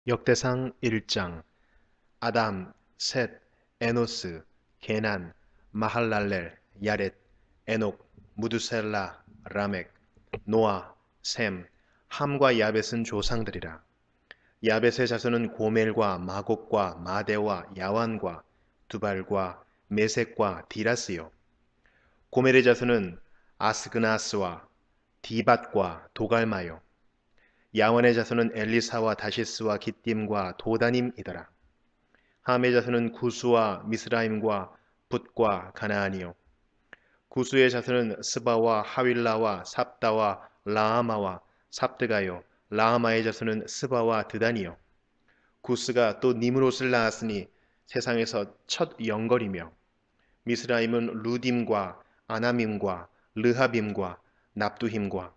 역대상 1장. 아담, 셋, 에노스, 게난, 마할랄렐, 야렛, 에녹, 무두셀라, 라멕, 노아, 셈, 함과 야벳은 조상들이라. 야벳의 자손은 고멜과 마곡과 마대와 야완과 두발과 메색과 디라스요. 고멜의 자손은 아스그나스와 디밧과 도갈마요. 야완의 자손은 엘리사와 다시스와 기띔과 도다님이더라. 함의 자손은 구스와 미스라임과 붓과 가나안이요. 구스의 자손은 스바와 하윌라와 삽다와 라하마와 삽드가요. 라하마의 자손은 스바와 드단이요. 구스가 또 니므롯을 낳았으니 세상에서 첫 영걸이며, 미스라임은 루딤과 아나밈과 르하빔과 납두힘과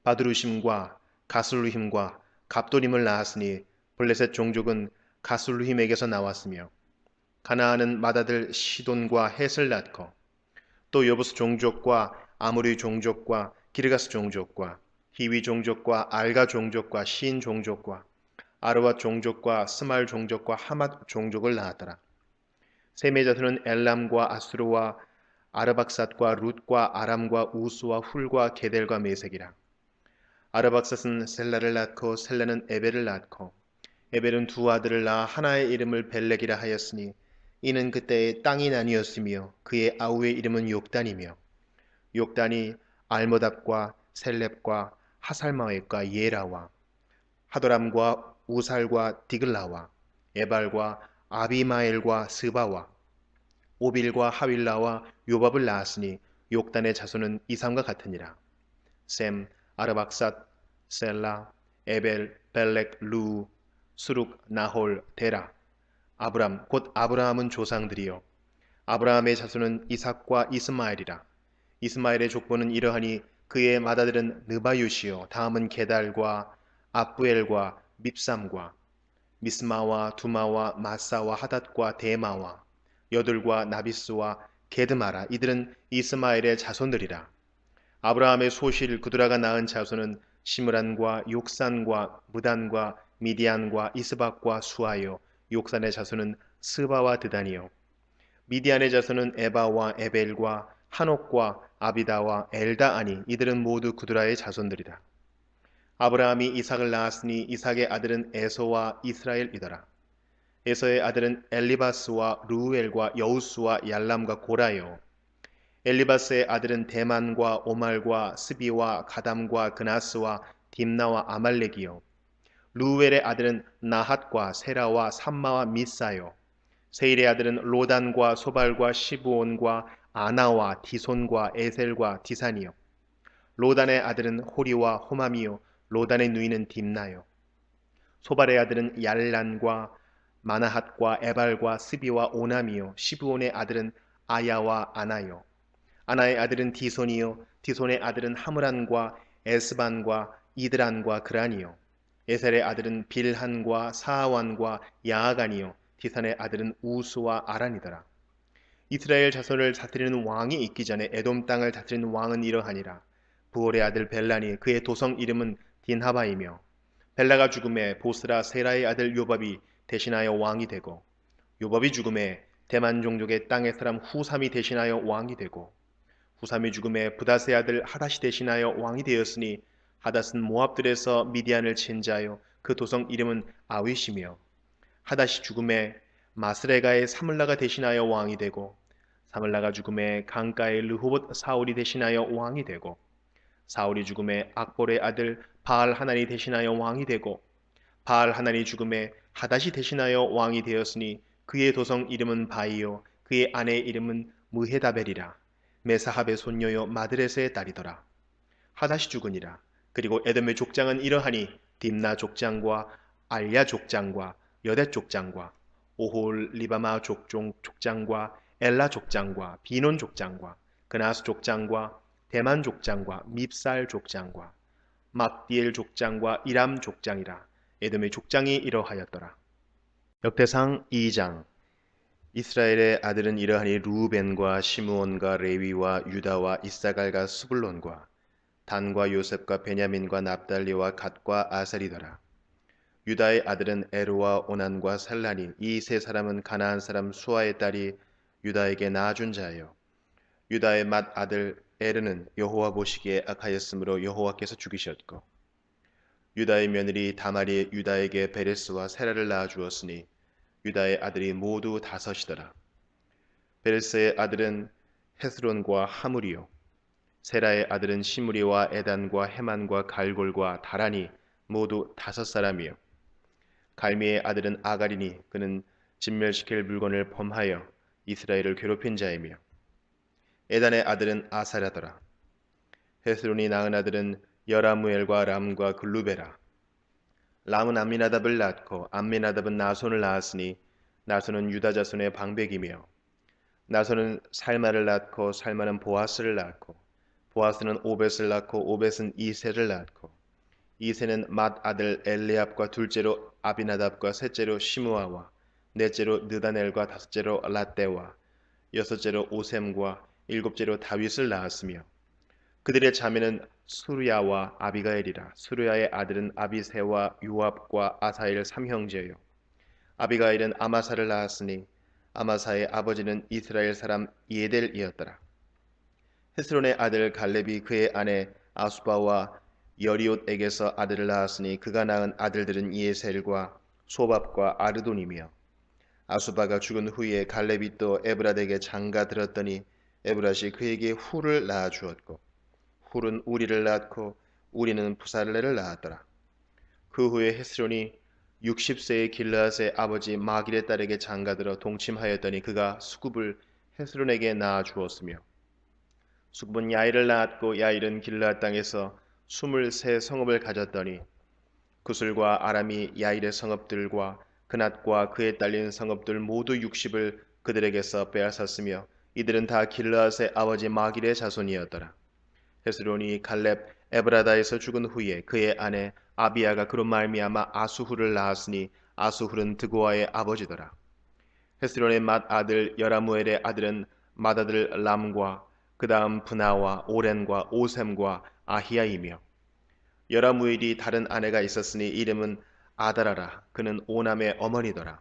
바드루심과 가슬루힘과 갑도림을 낳았으니 블레셋 종족은 가슬루힘에게서 나왔으며, 가나안은 맏아들 시돈과 헷을 낳고, 또 여부스 종족과 아무리 종족과 기르가스 종족과 히위 종족과 알가 종족과 신 종족과 아르왓 종족과 스말 종족과 하맛 종족을 낳았더라. 셈의 자손은 엘람과 아수르와 아르박삿과 룻과 아람과 우스와 훌과 게델과 메색이라. 아르박삿은 셀라를 낳고 셀라는 에벨을 낳고, 에벨은 두 아들을 낳아 하나의 이름을 벨렉이라 하였으니 이는 그때의 땅이 나뉘었으며, 그의 아우의 이름은 욕단이며, 욕단이 알모답과 셀렙과 하살마웻과 예라와 하도람과 우살과 디글라와 에발과 아비마엘과 스바와 오빌과 하윌라와 요밥을 낳았으니 욕단의 자손은 이삼과 같으니라. 셈, 아르박삿, 셀라, 에벨, 벨렉, 루, 수룩, 나홀, 데라. 아브람 곧 아브라함은 조상들이요. 아브라함의 자손은 이삭과 이스마엘이라. 이스마엘의 족보는 이러하니 그의 맏아들은 느바유시요, 다음은 게달과 압부엘과 밉삼과 미스마와 두마와 마사와 하닷과 데마와 여들과 나비스와 게드마라. 이들은 이스마엘의 자손들이라. 아브라함의 소실 구드라가 낳은 자손은 시므란과 욕산과 무단과 미디안과 이스박과 수아요. 욕산의 자손은 스바와 드단이요. 미디안의 자손은 에바와 에벨과 한옥과 아비다와 엘다아니. 이들은 모두 구드라의 자손들이다. 아브라함이 이삭을 낳았으니 이삭의 아들은 에서와 이스라엘이더라. 에서의 아들은 엘리바스와 루엘과 여우스와 얄람과 고라요. 엘리바스의 아들은 대만과 오말과 스비와 가담과 그나스와 딥나와 아말렉이요. 루엘의 아들은 나핫과 세라와 삼마와 미사요. 세일의 아들은 로단과 소발과 시브온과 아나와 디손과 에셀과 디산이요. 로단의 아들은 호리와 호맘이요. 로단의 누이는 딥나요. 소발의 아들은 얄란과 마나핫과 에발과 스비와 오남이요. 시브온의 아들은 아야와 아나요. 아나의 아들은 디손이요. 디손의 아들은 하므란과 에스반과 이드란과 그란이요. 에셀의 아들은 빌한과 사아완과 야아간이요. 디산의 아들은 우스와 아란이더라. 이스라엘 자손을 다스리는 왕이 있기 전에 에돔 땅을 다스리는 왕은 이러하니라. 부올의 아들 벨란이, 그의 도성 이름은 딘하바이며, 벨라가 죽음에 보스라 세라의 아들 요밥이 대신하여 왕이 되고, 요밥이 죽음에 대만 종족의 땅의 사람 후삼이 대신하여 왕이 되고, 후삼이 죽음에 부닷의 아들 하닷이 대신하여 왕이 되었으니, 하닷은 모압들에서 미디안을 친 자요. 그 도성 이름은 아윗이며, 하닷이 죽음에 마스레가의 사물라가 대신하여 왕이 되고, 사물라가 죽음에 강가의 르호봇 사울이 대신하여 왕이 되고, 사울이 죽음에 악볼의 아들 바알 하나니 대신하여 왕이 되고, 바알 하나니 죽음에 하닷이 대신하여 왕이 되었으니 그의 도성 이름은 바이요, 그의 아내의 이름은 무헤다벨이라. 메사합의 손녀요 마드레스의 딸이더라. 하닷이 죽으니라. 그리고 에돔의 족장은 이러하니 딥나 족장과 알야 족장과 여댓 족장과 오홀 리바마 족장과 엘라 족장과 비논 족장과 그나스 족장과 대만 족장과 밉살 족장과 막디엘 족장과 이람 족장이라. 에돔의 족장이 이러하였더라. 역대상 2장. 이스라엘의 아들은 이러하니 루벤과 시므온과 레위와 유다와 이사갈과 스불론과 단과 요셉과 베냐민과 납달리와 갓과 아셀이더라. 유다의 아들은 에르와 오난과 살라니 이 세 사람은 가나안 사람 수아의 딸이 유다에게 낳아준 자예요. 유다의 맏 아들 에르는 여호와 보시기에 악하였으므로 여호와께서 죽이셨고 유다의 며느리 다말이 유다에게 베레스와 세라를 낳아 주었으니 유다의 아들이 모두 다섯이더라. 베레스의 아들은 헤스론과 하물이요 세라의 아들은 시므리와 에단과 헤만과 갈골과 다라니 모두 다섯 사람이요 갈미의 아들은 아가리니 그는 진멸시킬 물건을 범하여 이스라엘을 괴롭힌 자이며 에단의 아들은 아사라더라. 헤스론이 낳은 아들은 여라무엘과 람과 글루베라. 람은 암미나답을 낳고 암미나답은 나손을 낳았으니 나손은 유다 자손의 방백이며 나손은 살마를 낳고 살마는 보아스를 낳고 보아스는 오벳을 낳고 오벳은 이세를 낳고 이세는 맏 아들 엘리압과 둘째로 아비나답과 셋째로 시므아와 넷째로 느다넬과 다섯째로 라떼와 여섯째로 오셈과 일곱째로 다윗을 낳았으며 그들의 자매는 수르야와 아비가엘이라. 수르야의 아들은 아비새와 요압과 아사엘 삼형제요 아비가엘은 아마사를 낳았으니 아마사의 아버지는 이스라엘 사람 예델이었더라. 헤스론의 아들 갈렙이 그의 아내 아수바와 여리옷에게서 아들을 낳았으니 그가 낳은 아들들은 예셀과 소밥과 아르돈이며 아수바가 죽은 후에 갈렙이 또 에브라드에게 장가 들었더니 에브라시 그에게 훌을 낳아 주었고 훌은 우리를 낳고 우리는 부살레를 낳았더라. 그 후에 헤스론이 60세의 길르앗의 아버지 마길의 딸에게 장가들어 동침하였더니 그가 수굽을 헤스론에게 낳아 주었으며 수굽은 야일을 낳았고 야일은 길르앗 땅에서 23 성읍을 가졌더니 구슬과 아람이 야일의 성읍들과 그낫과 그에 딸린 성읍들 모두 60을 그들에게서 빼앗았으며 이들은 다 길르앗의 아버지 마길의 자손이었더라. 헤스론이 갈렙 에브라다에서 죽은 후에 그의 아내 아비야가 그로 말미암아 아수훌을 낳았으니 아수훌은 드고아의 아버지더라. 헤스론의 맏 아들 여라무엘의 아들은 맏아들 람과 그 다음 브나와 오렌과 오셈과 아히야이며 여라무엘이 다른 아내가 있었으니 이름은 아다라라. 그는 오남의 어머니더라.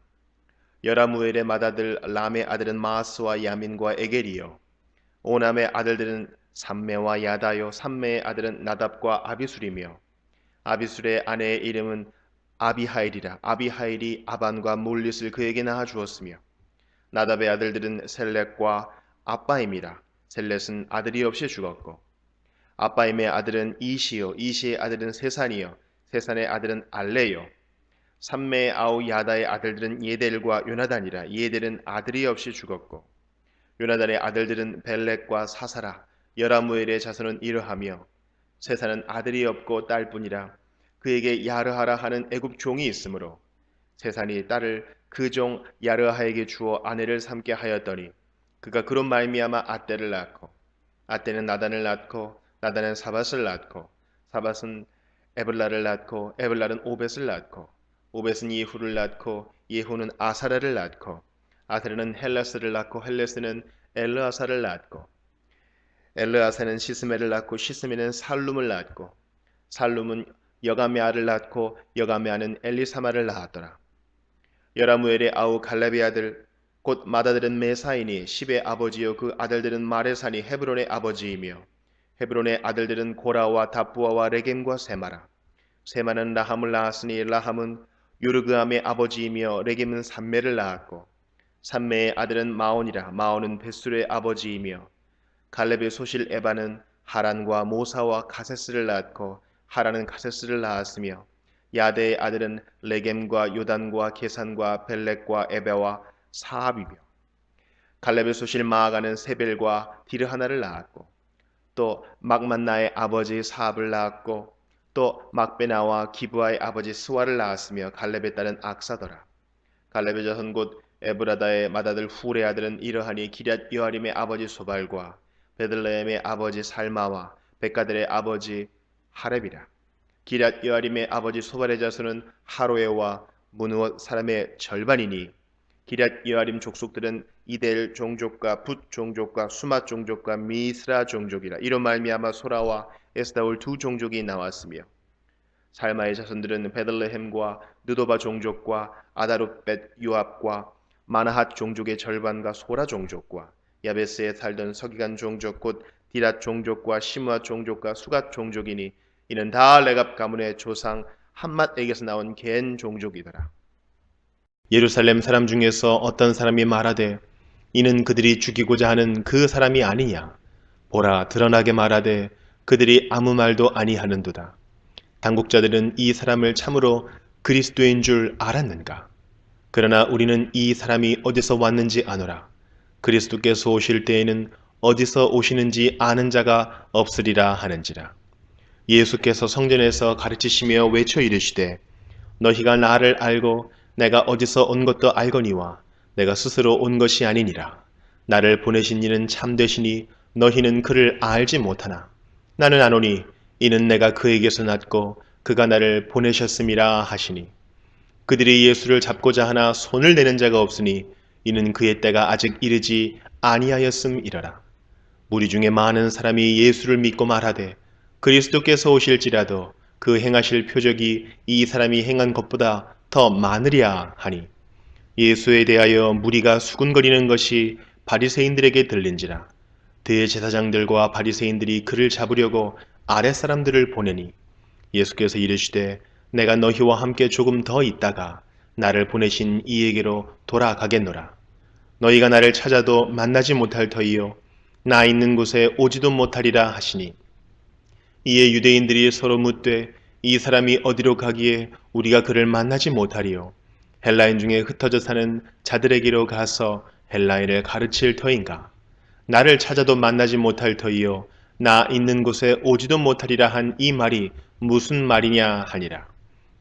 여라무엘의 맏아들 람의 아들은 마스와 야민과 에겔이요 오남의 아들들은 삼매와 야다요 삼매의 아들은 나답과 아비술이며 아비술의 아내의 이름은 아비하일이라. 아비하일이 아반과 몰릿을 그에게 낳아 주었으며 나답의 아들들은 셀렉과 아빠임이라. 셀렛은 아들이 없이 죽었고 아빠임의 아들은 이시요 이시의 아들은 세산이요 세산의 아들은 알레요 삼매의 아우 야다의 아들들은 예델과 요나단이라. 예델은 아들이 없이 죽었고 요나단의 아들들은 벨렉과 사사라. 여라무엘의 자손은 이러하며 세산은 아들이 없고 딸뿐이라. 그에게 야르하라 하는 애굽 종이 있으므로 세산이 딸을 그 종 야르하에게 주어 아내를 삼게 하였더니 그가 그로 말미암아 아떼를 낳고 아떼는 나단을 낳고 나단은 사밧을 낳고 사밧은 에블라를 낳고 에블라는 오벳을 낳고 오벳은 예후를 낳고 예후는 아사라를 낳고 아사라는 헬라스를 낳고 헬레스는 엘르아사를 낳고 엘르아사는 시스메를 낳고 시스메는 살룸을 낳고 살룸은 여가메아를 낳고 여가메아는 엘리사마를 낳았더라. 여라무엘의 아우 갈렙의 아들 곧 맏아들은 메사이니 십의 아버지요 그 아들들은 마레사니 헤브론의 아버지이며 헤브론의 아들들은 고라와 다부아와 레겜과 세마라. 세마는 라함을 낳았으니 라함은 요르그암의 아버지이며 레겜은 삼매를 낳았고 삼매의 아들은 마온이라. 마온은 벳술의 아버지이며 갈렙의 소실 에바는 하란과 모사와 가세스를 낳았고 하란은 가세스를 낳았으며 야데의 아들은 레겜과 요단과 게산과 벨렉과 에베와 사압이며 갈렙의 소실 마아가는 세벨과 디르하나를 낳았고 또 막만나의 아버지 사압을 낳았고 또 막베나와 기브아의 아버지 스와를 낳았으며 갈렙의 딸은 악사더라. 갈렙의 자손 곧 에브라다의 맏아들 훌의 아들은 이러하니 기럇 여아림의 아버지 소발과 베들레헴의 아버지 살마와 백가들의 아버지 하렙이라. 기럇 여아림의 아버지 소발의 자손은 하로에와 무누엇 사람의 절반이니 기럇 여아림 족속들은 이델 종족과 붓 종족과 수맛 종족과 미스라 종족이라. 이로 말미암아 소라와 에스다올 두 종족이 나왔으며 살마의 자손들은 베들레헴과 느도바 종족과 아다롯벳 요압과 마나핫 종족의 절반과 소라 종족과 야베스에 살던 서기관 종족 곧 디랏 종족과 시므아 종족과 수갓 종족이니 이는 다 레갑 가문의 조상 함맛에게서 나온 겐 종족이더라. 예루살렘 사람 중에서 어떤 사람이 말하되 이는 그들이 죽이고자 하는 그 사람이 아니냐. 보라 드러나게 말하되 그들이 아무 말도 아니하는도다. 당국자들은 이 사람을 참으로 그리스도인 줄 알았는가? 그러나 우리는 이 사람이 어디서 왔는지 아노라. 그리스도께서 오실 때에는 어디서 오시는지 아는 자가 없으리라 하는지라. 예수께서 성전에서 가르치시며 외쳐 이르시되 너희가 나를 알고 내가 어디서 온 것도 알거니와 내가 스스로 온 것이 아니니라. 나를 보내신 이는 참되시니 너희는 그를 알지 못하나 나는 아노니 이는 내가 그에게서 났고 그가 나를 보내셨음이라 하시니 그들이 예수를 잡고자 하나 손을 내는 자가 없으니 이는 그의 때가 아직 이르지 아니하였음이러라. 무리 중에 많은 사람이 예수를 믿고 말하되 그리스도께서 오실지라도 그 행하실 표적이 이 사람이 행한 것보다 더 많으랴 하니 예수에 대하여 무리가 수군거리는 것이 바리새인들에게 들린지라. 대제사장들과 바리새인들이 그를 잡으려고 아랫사람들을 보내니 예수께서 이르시되 내가 너희와 함께 조금 더 있다가 나를 보내신 이에게로 돌아가겠노라. 너희가 나를 찾아도 만나지 못할 터이요 나 있는 곳에 오지도 못하리라 하시니 이에 유대인들이 서로 묻되 이 사람이 어디로 가기에 우리가 그를 만나지 못하리요 헬라인 중에 흩어져 사는 자들에게로 가서 헬라인을 가르칠 터인가? 나를 찾아도 만나지 못할 터이요 나 있는 곳에 오지도 못하리라 한 이 말이 무슨 말이냐 하니라.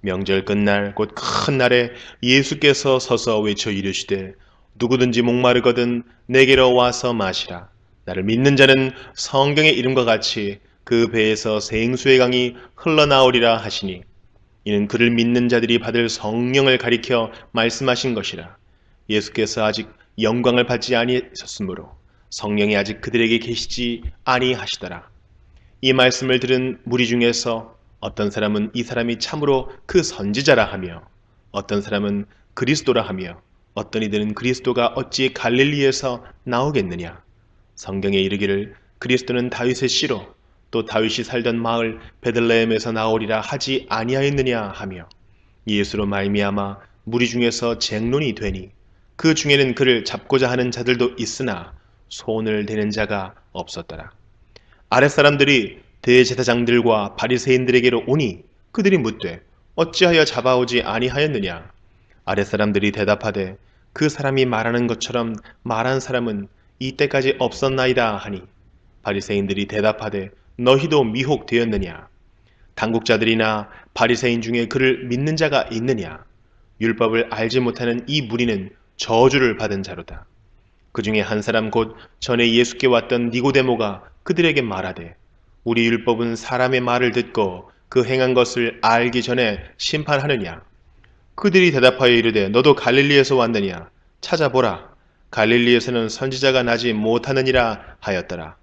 명절 끝날 곧 큰 날에 예수께서 서서 외쳐 이르시되 누구든지 목마르거든 내게로 와서 마시라. 나를 믿는 자는 성경의 이름과 같이 그 배에서 생수의 강이 흘러나오리라 하시니 이는 그를 믿는 자들이 받을 성령을 가리켜 말씀하신 것이라. 예수께서 아직 영광을 받지 아니하셨으므로 성령이 아직 그들에게 계시지 아니하시더라. 이 말씀을 들은 무리 중에서 어떤 사람은 이 사람이 참으로 그 선지자라 하며 어떤 사람은 그리스도라 하며 어떤 이들은 그리스도가 어찌 갈릴리에서 나오겠느냐. 성경에 이르기를 그리스도는 다윗의 씨로 또 다윗이 살던 마을 베들레헴에서 나오리라 하지 아니하였느냐 하며 예수로 말미암아 무리 중에서 쟁론이 되니 그 중에는 그를 잡고자 하는 자들도 있으나 손을 대는 자가 없었더라. 아랫사람들이 대제사장들과 바리새인들에게로 오니 그들이 묻되 어찌하여 잡아오지 아니하였느냐. 아랫사람들이 대답하되 그 사람이 말하는 것처럼 말한 사람은 이때까지 없었나이다 하니 바리새인들이 대답하되 너희도 미혹되었느냐. 당국자들이나 바리새인 중에 그를 믿는 자가 있느냐. 율법을 알지 못하는 이 무리는 저주를 받은 자로다. 그 중에 한 사람 곧 전에 예수께 왔던 니고데모가 그들에게 말하되 우리 율법은 사람의 말을 듣고 그 행한 것을 알기 전에 심판하느냐. 그들이 대답하여 이르되 너도 갈릴리에서 왔느냐. 찾아보라. 갈릴리에서는 선지자가 나지 못하느니라 하였더라.